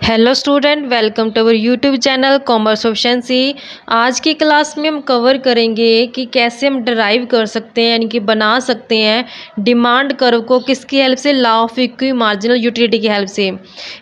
Hello student, welcome to our YouTube channel commerce options. आज की class में हम कवर करेंगे कि कैसे हम डराइव कर सकते हैं, यानी कि बना सकते हैं डिमांड कर्व को किसकी हेल्प से, law of equi marginal utility की हेल्प से।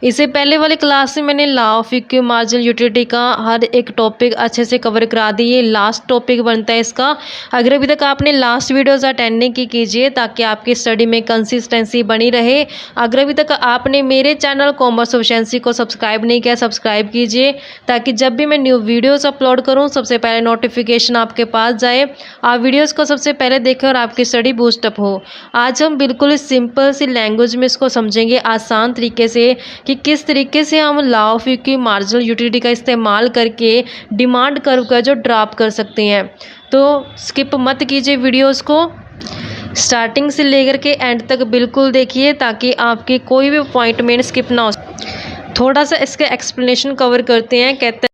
इससे पहले वाली क्लास में मैंने law of equi marginal utility का हर एक टॉपिक अच्छे से कवर करा दिए। लास्ट टॉपिक बनता है इसका। अगर अभी तक आपने लास्ट वीडियोज़ अटेंड नहीं की, कीजिए ताकि आपकी स्टडी में कंसिस्टेंसी बनी रहे। अगर अभी तक आपने मेरे चैनल कॉमर्स ऑप्शंसी को सब्सक्राइब नहीं किया, सब्सक्राइब कीजिए ताकि जब भी मैं न्यू वीडियोस अपलोड करूं सबसे पहले नोटिफिकेशन आपके पास जाए, आप वीडियोस को सबसे पहले देखें और आपकी स्टडी बूस्टअप हो। आज हम बिल्कुल सिंपल सी लैंग्वेज में इसको समझेंगे, आसान तरीके से, कि किस तरीके से हम law of equi marginal utility का इस्तेमाल करके डिमांड कर्व का जो ड्रॉप कर सकते हैं। तो स्किप मत कीजिए वीडियोज़ को, स्टार्टिंग से लेकर के एंड तक बिल्कुल देखिए ताकि आपके कोई भी पॉइंट में स्किप ना हो। थोड़ा सा इसके एक्सप्लेनेशन कवर करते हैं। कहते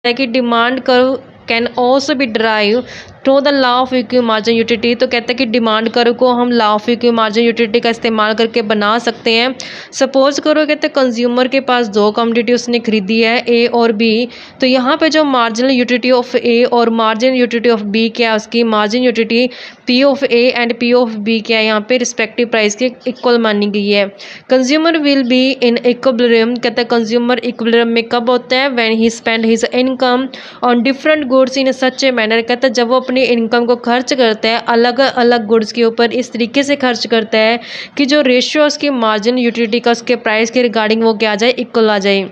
हैं कि demand curve can also be drive through the law of equi margin utility. तो कहते हैं कि डिमांड कर्व को हम law of equi margin utility का इस्तेमाल करके बना सकते हैं। सपोज करो, कहते हैं कंज्यूमर के पास दो कमोडिटी उसने खरीदी है, ए और बी। तो यहाँ पे जो मार्जिनल यूटिलिटी ऑफ ए और मार्जिन यूटिलिटी ऑफ बी क्या है, उसकी margin utility P of A and P of B क्या है, यहाँ पे रिस्पेक्टिव प्राइस के इक्वल मानी गई है। Consumer will be in equilibrium. कहते हैं कंज्यूमर इक्विलिब्रियम में कब होता है, when he spend his income on different goods in such a manner. कहते हैं जब वो अपनी इनकम को खर्च करता है अलग अलग गुड्स के ऊपर इस तरीके से खर्च करता है कि जो रेशियो उसकी मार्जिन यूटिलिटी का उसके प्राइस के रिगार्डिंग वो क्या आ जाए, इक्वल आ जाए।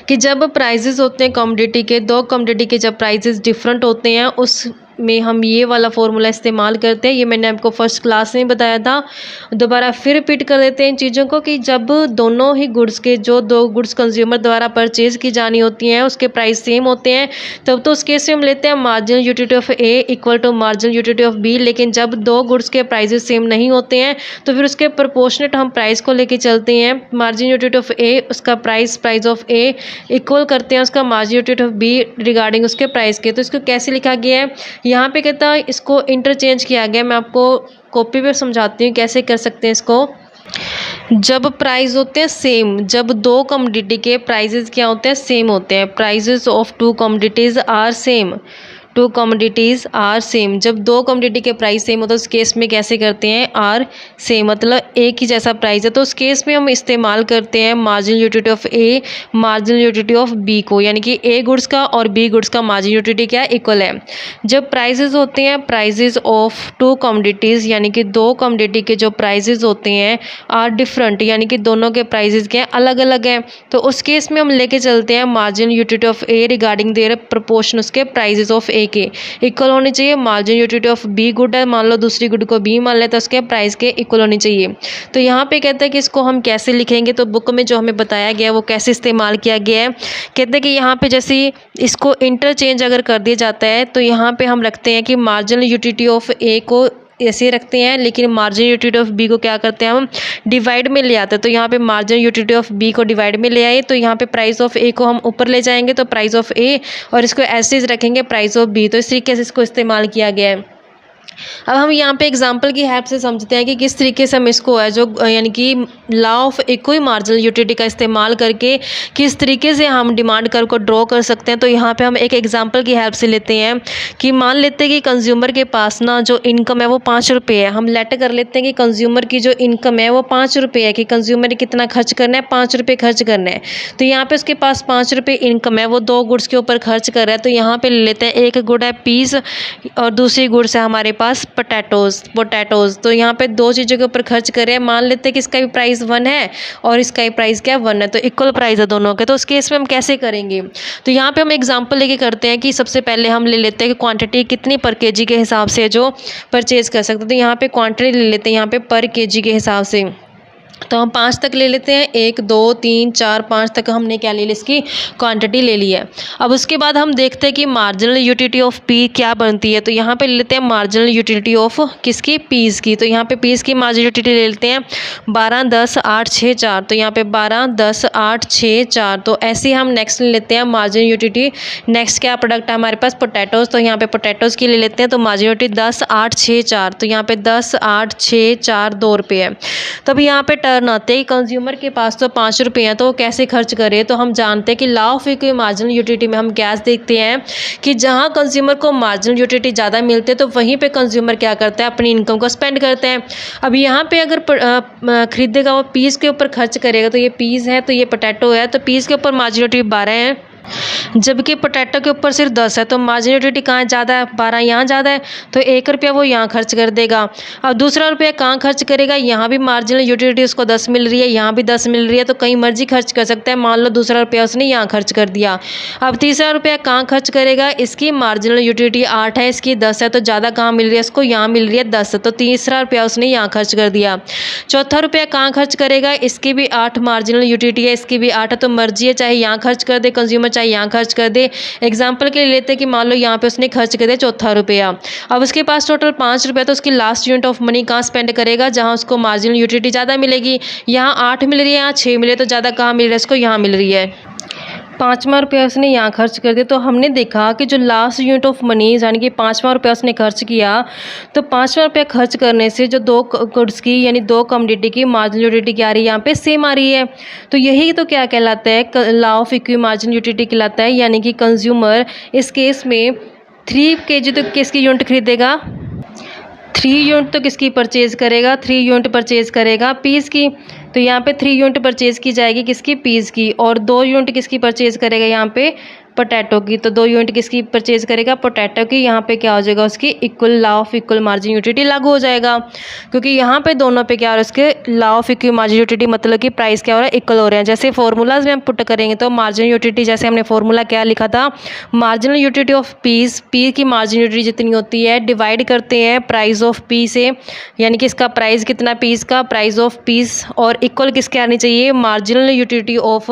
कि जब प्राइजेस होते हैं कमोडिटी के, दो कमोडिटी के जब प्राइजेस डिफरेंट होते हैं उस में हम ये वाला फॉर्मूला इस्तेमाल करते हैं। ये मैंने आपको फर्स्ट क्लास में बताया था, दोबारा फिर रिपीट कर देते हैं इन चीज़ों को। कि जब दोनों ही गुड्स के, जो दो गुड्स कंज्यूमर द्वारा परचेज की जानी होती हैं, उसके प्राइस सेम होते हैं, तब तो उस केस में हम लेते हैं marginal utility of A equal to marginal utility of B. लेकिन जब दो गुड्स के प्राइजेस सेम नहीं होते हैं तो फिर उसके प्रोपोर्शनेट हम प्राइस को लेके चलते हैं। मार्जिन यूटिलिटी ऑफ ए, उसका प्राइस ऑफ ए इक्वल करते हैं उसका margin utility of B regarding उसके प्राइस के। तो इसको कैसे लिखा गया है, यहाँ पे कहता है इसको इंटरचेंज किया गया। मैं आपको कॉपी पे समझाती हूँ कैसे कर सकते हैं इसको। जब प्राइस होते हैं सेम, जब दो कमोडिटी के प्राइजेस क्या होते हैं, सेम होते हैं। Prices of two commodities are same, two commodities are same. जब दो कमोडिटी के प्राइस सेम होता है उस केस में कैसे करते हैं, आर सेम, मतलब एक ही जैसा प्राइस है। तो उस केस में हम इस्तेमाल करते हैं marginal utility of A marginal utility of B को, यानी कि ए गुड्स का और बी गुड्स का मार्जिनल यूटिलिटी क्या है, इक्वल है। जब प्राइजेस होते हैं प्राइजेस ऑफ टू कमोडिटीज़, यानी कि दो कमोडिटी के जो प्राइजेस होते हैं आर डिफरेंट, यानी कि दोनों के प्राइजेस क्या हैं, अलग अलग हैं। तो उस केस में हम लेके चलते हैं marginal utility of A regarding their proportion उसके प्राइजेस ऑफ ए के इक्वल होनी चाहिए। Margin utility of be good है, मान लो दूसरी गुड को बी मान लेते हैं, उसके प्राइस के इक्वल होनी चाहिए। तो यहाँ पे कहते हैं कि इसको हम कैसे लिखेंगे, तो बुक में जो हमें बताया गया है वो कैसे इस्तेमाल किया गया है। कहते हैं कि यहाँ पे जैसे इसको इंटरचेंज अगर कर दिया जाता है तो यहाँ पे हम रखते हैं कि मार्जिनल यूटिलिटी ऑफ ए को ऐसे रखते हैं, लेकिन मार्जिन यूटिलिटी ऑफ बी को क्या करते हैं, हम डिवाइड में ले आते हैं। तो यहाँ पे मार्जिन यूटिलिटी ऑफ बी को डिवाइड में ले आए, तो यहाँ पे प्राइस ऑफ ए को हम ऊपर ले जाएंगे तो प्राइस ऑफ ए, और इसको ऐसे रखेंगे प्राइस ऑफ बी। तो इस तरीके से इसको इस्तेमाल किया गया है। अब हम यहाँ पे एग्जांपल की हेल्प से समझते हैं कि किस तरीके से हम इसको है जो, यानी कि law of equi marginal utility का इस्तेमाल करके किस तरीके से हम डिमांड कर्व को ड्रॉ कर सकते हैं। तो यहाँ पे हम एक एग्जांपल की हेल्प से लेते हैं कि मान लेते हैं कि कंज्यूमर के पास ना जो इनकम है वो 5 रुपये है। हम लेट कर लेते हैं कि कंज्यूमर की जो इनकम है वो 5 रुपये है, कि कंज्यूमर ने कितना खर्च करना है, 5 रुपये खर्च करना है। तो यहाँ पे उसके पास 5 रुपये इनकम है, वो दो गुड्स के ऊपर खर्च कर रहा है। तो यहाँ पे ले लेते हैं, एक गुड है पीस और दूसरी गुड्स है हमारे पास पोटैटोज। तो यहाँ पे दो चीज़ों के ऊपर खर्च कर रहे हैं। मान लेते हैं कि इसका भी प्राइस 1 है और इसका भी प्राइस क्या 1 है, तो इक्वल प्राइस है दोनों के। तो उस केस में हम कैसे करेंगे, तो यहाँ पे हम एग्जांपल लेके करते हैं कि सबसे पहले हम ले लेते हैं कि क्वांटिटी कितनी पर केजी के हिसाब से जो परचेज कर सकते हैं। तो यहाँ पे क्वांटिटी ले लेते हैं यहाँ पे पर केजी के हिसाब से। तो हम 5 तक ले लेते हैं, 1 2 3 4 5 तक हमने क्या ले ली, इसकी क्वांटिटी ले ली है। अब उसके बाद हम देखते हैं कि मार्जिनल यूटिलिटी ऑफ पी क्या बनती है। तो यहाँ पे ले लेते हैं मार्जिनल यूटिलिटी ऑफ किसकी, पीस की। तो यहाँ पे पीस की मार्जिनल यूटिलिटी ले लेते हैं 12 10 8 6 4। तो यहाँ पे 12 10 8 6 4। तो ऐसे ही हम नेक्स्ट ले लेते हैं मार्जिनल यूटिलिटी। नेक्स्ट क्या प्रोडक्ट है हमारे पास, पोटैटोज़। तो यहाँ पे पोटैटोज़ की ले लेते हैं। तो मार्जिनल यूटिलिटी 10 8 6 4। तो यहाँ पे 10 8 6 4 2 रुपये है। तब यहाँ पे टर्न आते हैं, कंज्यूमर के पास तो 5 रुपये हैं, तो वो कैसे खर्च करे। तो हम जानते हैं कि law of equity marginal utility में हम क्या देखते हैं कि जहाँ कंज्यूमर को मार्जिनल यूटिलिटी ज़्यादा मिलते हैं तो वहीं पे कंज्यूमर क्या करता है, अपनी इनकम को स्पेंड करते हैं। अब यहाँ पे अगर खरीदेगा वो पीस के ऊपर खर्च करेगा, तो ये पीस है, तो ये पोटैटो है, तो पीस के ऊपर मार्जिनल यूटिलिटी 12 है, जबकि पोटैटो के ऊपर सिर्फ 10 है। तो मार्जिनल यूटिलिटी कहाँ ज़्यादा है, 12 यहाँ ज़्यादा है, तो 1 रुपया वो यहाँ खर्च कर देगा। अब दूसरा रुपया कहाँ खर्च करेगा, यहाँ भी मार्जिनल यूटिलिटी उसको 10 मिल रही है, यहाँ भी 10 मिल रही है, तो कहीं मर्जी खर्च कर सकता है। मान लो दूसरा रुपया उसने यहाँ खर्च कर दिया। अब तीसरा रुपया कहाँ खर्च करेगा, इसकी मार्जिनल यूटिलिटी 8 है, इसकी 10 है, तो ज़्यादा कहाँ मिल रही है, इसको यहाँ मिल रही है 10, तो तीसरा रुपया उसने यहाँ खर्च कर दिया। चौथा रुपया कहाँ खर्च करेगा, इसकी भी 8 मार्जिनल यूटिलिटी है, इसकी भी 8 है, तो मर्जी है, चाहे यहाँ खर्च कर दे कंज्यूमर, चाहे यहाँ खर्च कर दे। एग्जाम्पल के लिए लेते हैं कि मान लो यहाँ पे उसने खर्च कर दिया चौथा रुपया। अब उसके पास टोटल 5 रुपया, तो उसकी लास्ट यूनिट ऑफ मनी कहाँ स्पेंड करेगा, जहाँ उसको मार्जिनल यूटिलिटी ज़्यादा मिलेगी। यहाँ 8 मिल रही है, यहाँ 6 मिले, तो ज़्यादा कहाँ मिल रहा है, इसको यहाँ मिल रही है। 5वां रुपया उसने यहाँ खर्च कर दिया। तो हमने देखा कि जो लास्ट यूनिट ऑफ मनी यानी कि 5वां रुपया उसने खर्च किया, तो 5वां रुपया खर्च करने से जो 2 गुड्स की यानी 2 कमोडिटी की मार्जिनल यूटिलिटी क्या आ रही है, यहाँ पे सेम आ रही है। तो यही तो क्या कहलाता है, law of equity marginal utility कहलाता है। यानी कि कंज्यूमर इस केस में 3 kg तो किसकी यूनिट खरीदेगा, 3 यूनिट तो किसकी परचेज़ करेगा, 3 यूनिट परचेज़ करेगा पीस की। तो यहाँ पे 3 यूनिट परचेज़ की जाएगी किसकी, पीस की, और 2 यूनिट किसकी परचेज़ करेगा यहाँ पे, पोटैटो की। तो 2 यूनिट किसकी परचेज़ करेगा, पोटैटो की। यहाँ पे क्या हो जाएगा, उसकी equal law of equal margin utility लागू हो जाएगा, क्योंकि यहाँ पे दोनों पे क्या हो रहा है, उसके law of equal margin utility मतलब कि प्राइस क्या हो रहा है, इक्वल हो रहे हैं। जैसे फॉर्मूलाज में हम पुट करेंगे तो मार्जिन यूटिलिटी, जैसे हमने फॉर्मूला क्या लिखा था, marginal utility of peace, P की मार्जिन यूटिलिटी जितनी होती है डिवाइड करते हैं प्राइस ऑफ पी से, यानी कि इसका प्राइस कितना पीस का, प्राइस ऑफ पीस, और इक्वल किसके आनी चाहिए, मार्जिनल यूटिलिटी ऑफ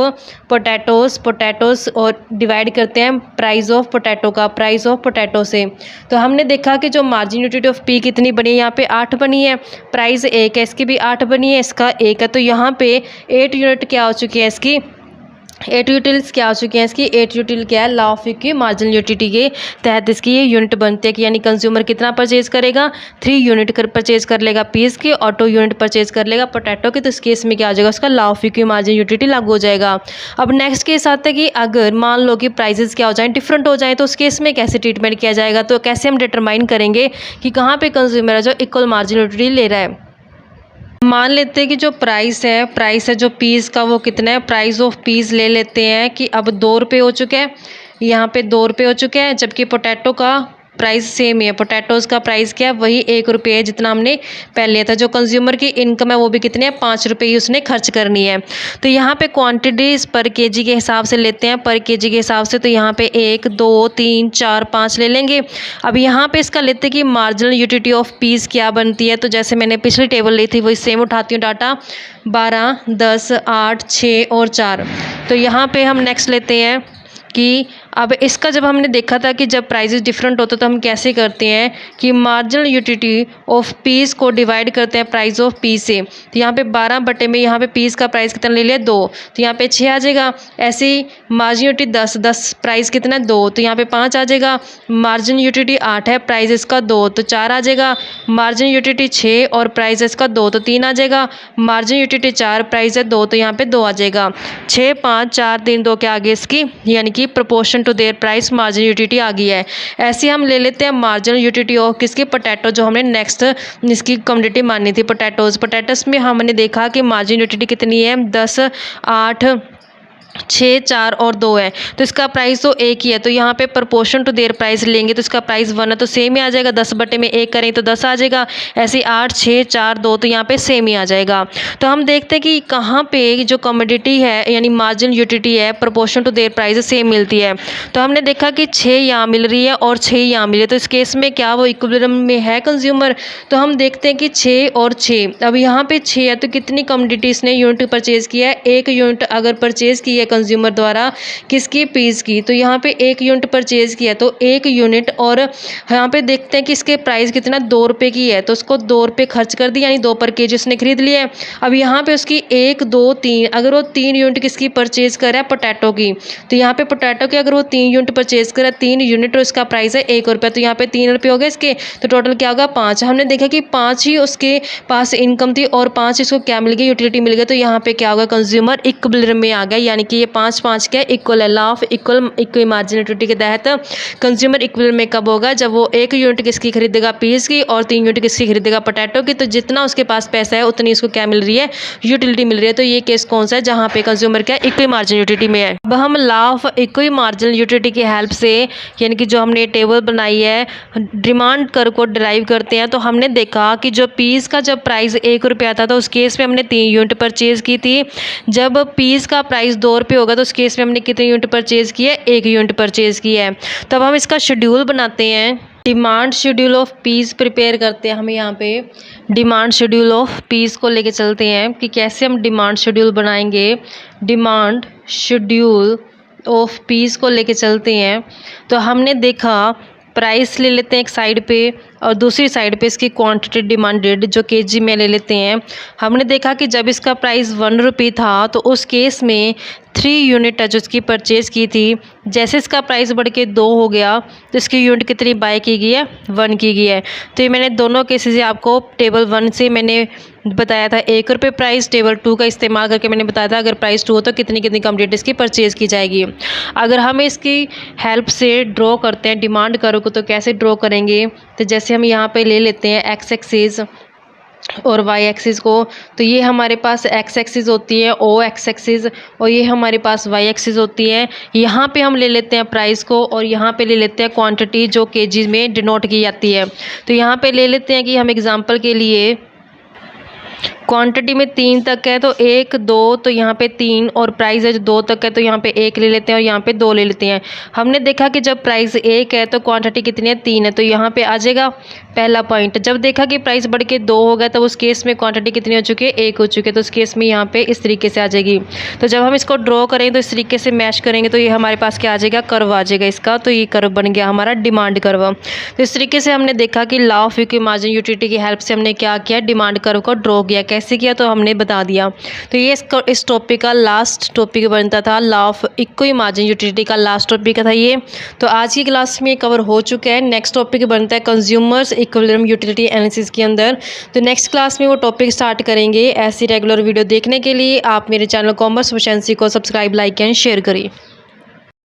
पोटैटोज़, और डिवाइड करते हैं प्राइस ऑफ पोटैटो का, प्राइस ऑफ पोटैटो से। तो हमने देखा कि जो मार्जिन यूटिलिटी ऑफ पी कितनी बनी है, यहाँ पे 8 बनी है, प्राइस 1 है, इसकी भी 8 बनी है, इसका 1 है, तो यहाँ पे 8 यूनिट क्या हो चुकी है इसकी, 8 यूटिल्स क्या हो चुकी हैं इसकी, 8 यूटिल क्या है, law of equity marginal utility के तहत इसकी ये यूनिट बनती है कि यानी कंज्यूमर कितना परचेज करेगा, 3 यूनिट परचेज कर लेगा पीस के, और 2 यूनिट परचेज कर लेगा पोटैटो के। तो इस केस में क्या आ जाएगा, उसका law of equity marginal utility लागू हो जाएगा। अब नेक्स्ट केस आता है कि अगर मान लो कि प्राइजेस क्या हो जाए, डिफरेंट हो जाए, तो उस केस में कैसे ट्रीटमेंट किया जाएगा, तो कैसे हम डिटरमाइन करेंगे कि कहाँ पे कंज्यूमर है जो इक्वल मार्जिनल यूटिलिटी ले रहा है। मान लेते हैं कि जो प्राइस है जो पीस का वो कितना है, प्राइस ऑफ पीस ले लेते हैं कि अब 2 रुपये हो चुके हैं, यहाँ पे 2 रुपये हो चुके हैं, जबकि पोटैटो का प्राइस सेम ही है। पोटैटोज़ का प्राइस क्या है, वही 1 रुपये है जितना हमने पहले लिया था। जो कंज्यूमर की इनकम है वो भी कितने हैं, 5 रुपये ही उसने खर्च करनी है। तो यहाँ पे क्वांटिटीज़ पर केजी के हिसाब से लेते हैं, पर केजी के हिसाब से। तो यहाँ पे 1 2 3 4 5 ले लेंगे। अब यहाँ पे इसका लेते हैं कि मार्जिनल यूटिलिटी ऑफ पीस क्या बनती है। तो जैसे मैंने पिछली टेबल ली थी वही सेम उठाती हूँ डाटा, 12 10 8 6 और 4। तो यहाँ पे हम नेक्स्ट लेते हैं कि अब इसका जब हमने देखा था कि जब प्राइसेस डिफरेंट होते तो हम कैसे करते हैं कि मार्जिनल यूटिलिटी ऑफ पीस को डिवाइड करते हैं प्राइस ऑफ पीस से। तो यहाँ पे 12 बटे में यहाँ पे पीस का प्राइस कितना ले लिया, 2, तो यहाँ पे 6 आ जाएगा। ऐसे ही मार्जिन यूटिलिटी 10 प्राइस कितना है, 2, तो यहाँ पे 5 आ जाएगा। मार्जिन यूटिलिटी 8 है, प्राइस इसका 2, तो 4 आ जाएगा। मार्जिन यूटिलिटी 6 और प्राइस इसका 2, तो 3 आ जाएगा। मार्जिन यूटिलिटी 4, प्राइस है 2, तो यहाँ पे 2 आ जाएगा। 6 5 4 3 2 क्या आ गई इसकी, यानी कि proportion to their price margin utility आ गई है। ऐसे हम ले लेते हैं मार्जिनल यूटिलिटी ऑफ किसकी, पोटैटो, जो हमने नेक्स्ट इसकी कमोडिटी मानी थी पोटैटोज़ में हमने देखा कि मार्जिन यूटिलिटी कितनी है, 10 8 6, 4 और 2 है, तो इसका प्राइस तो एक ही है। तो यहाँ पे प्रोपोर्शन टू देयर प्राइस लेंगे तो इसका प्राइस 1 है तो सेम ही आ जाएगा। 10/1 करें तो 10 आ जाएगा। ऐसे 8, 6, 4, 2 तो यहाँ पे सेम ही आ जाएगा। तो हम देखते हैं कि कहाँ पे जो कमोडिटी है यानी मार्जिन यूटिलिटी है proportion to their price same मिलती है। तो हमने देखा कि 6 यहाँ मिल रही है और 6 यहाँ मिल रही है, तो इस केस में क्या वो इक्विलिब्रियम में है कंज्यूमर। तो हम देखते हैं कि 6 और 6, अब यहाँ पे 6 है तो कितनी कमोडिटीज़ ने यूनिट परचेज़ किया है, 1 यूनिट अगर परचेज़ की है कंज्यूमर द्वारा किसकी, पीस की, तो यहाँ पे 1 यूनिट परचेज किया तो 1 यूनिट, और यहाँ पे देखते हैं कि इसके प्राइस कितना 2 रुपये की है तो उसको 2 रुपये खर्च कर दी यानी 2 पर केजी उसने खरीद लिया है। अब यहाँ पे उसकी 1, 2, 3 अगर वो 3 यूनिट किसकी परचेज कर रहा है, पोटैटो की, तो यहाँ पे पोटैटो की अगर वो 3 यूनिट परचेज कर रहा है 3 यूनिट और इसका प्राइस है 1 रुपये, तो यहाँ पे 3 रुपये हो गए इसके, तो टोटल क्या होगा 5। हमने देखा कि 5 ही उसके पास इनकम थी और 5 इसको क्या मिल गई, यूटिलिटी मिल गई, तो यहाँ पे क्या होगा कंज्यूमर इक्विलिब्रियम में आ गया, यानी कि ये 5, 5 क्या इक्वल है। Law of equal margin utility के तहत कंज्यूमर इक्विलिब्रियम में कब होगा, जब वो 1 यूनिट किसकी खरीदेगा, पीस की, और 3 यूनिट किसकी खरीदेगा, पोटैटो की, तो जितना उसके पास पैसा है उतनी इसको क्या मिल रही है, यूटिलिटी मिल रही है। तो ये केस कौन सा है, जहाँ पे कंज्यूमर क्या इक्वल मार्जिन यूटिलिटी में है। अब हम law of equal margin utility की हेल्प से यानी कि जो हमने टेबल बनाई है डिमांड कर्व को डिराइव करते हैं, तो हमने देखा कि जो पीस का जब प्राइस 1 रुपया था तो उस केस में हमने 3 यूनिट परचेज की थी। जब पीस का प्राइस 2 रुपये होगा तो उस केस में हमने कितने यूनिट परचेज की है, 1 यूनिट परचेज की है। तब हम इसका शेड्यूल बनाते हैं, demand schedule of peace prepare करते हैं। हम यहाँ पे डिमांड शेड्यूल ऑफ पीस को लेके चलते हैं कि कैसे हम डिमांड शेड्यूल बनाएंगे। डिमांड शेड्यूल ऑफ पीस को लेके चलते हैं, तो हमने देखा प्राइस ले लेते हैं एक साइड पे और दूसरी साइड पे इसकी क्वांटिटी डिमांडेड जो केजी में ले लेते हैं। हमने देखा कि जब इसका प्राइस 1 रुपये था तो उस केस में 3 यूनिट है जो इसकी परचेज़ की थी। जैसे इसका प्राइस बढ़ के 2 हो गया तो इसकी यूनिट कितनी बाय की गई है, 1 की गई है। तो ये मैंने दोनों केसेस आपको टेबल 1 से मैंने बताया था 1 रुपये प्राइस, टेबल 2 का इस्तेमाल करके मैंने बताया था अगर प्राइस 2 हो तो कितनी कितनी कमोडिटी इसकी परचेज़ की जाएगी। अगर हम इसकी हेल्प से ड्रॉ करते हैं डिमांड कर्व को तो कैसे ड्रॉ करेंगे, तो जैसे हम यहाँ पे ले लेते हैं एक्स एक्सिस और वाई एक्सिस को, तो ये हमारे पास एक्स एक्सिस होती है ओ एक्स एक्सिस और ये हमारे पास वाई एक्सिस होती है। यहाँ पे हम ले लेते हैं प्राइस को और यहाँ पे ले लेते हैं क्वांटिटी जो केजी में डिनोट की जाती है। तो यहाँ पे ले लेते हैं कि हम एग्जांपल के लिए क्वांटिटी में 3 तक है तो 1, 2 तो यहाँ पे 3 और प्राइस है जो 2 तक है तो यहाँ पे 1 ले लेते हैं और यहाँ पे 2 ले लेते हैं। हमने देखा कि जब प्राइस 1 है तो क्वांटिटी कितनी है, 3 है, तो यहाँ पे आ जाएगा पहला पॉइंट। जब देखा कि प्राइस बढ़ के 2 हो गया तब उस केस में क्वांटिटी कितनी हो चुकी है, 1 हो चुकी है, तो उस केस में यहाँ पे इस तरीके से आ जाएगी। तो जब हम इसको ड्रॉ करेंगे तो इस तरीके से मैच करेंगे तो ये हमारे पास क्या आ जाएगा, कर्व आ जाएगा इसका। तो ये कर्व बन गया हमारा डिमांड कर्व। तो इस तरीके से हमने देखा कि law of equal margin utility की हेल्प से हमने क्या किया, डिमांड कर्व को ड्रॉ किया। कैसे किया तो हमने बता दिया। तो ये इस टॉपिक का लास्ट टॉपिक बनता था, law of equal margin utility का लास्ट टॉपिक था ये। तो आज की क्लास में कवर हो चुका है। नेक्स्ट टॉपिक बनता है कंज्यूमर्स इक्विलिब्रियम यूटिलिटी एनालिसिस के अंदर। तो नेक्स्ट क्लास में वो टॉपिक स्टार्ट करेंगे। ऐसी रेगुलर वीडियो देखने के लिए आप मेरे चैनल कॉमर्स एफिशिएंसी को सब्सक्राइब, लाइक एंड शेयर करिए।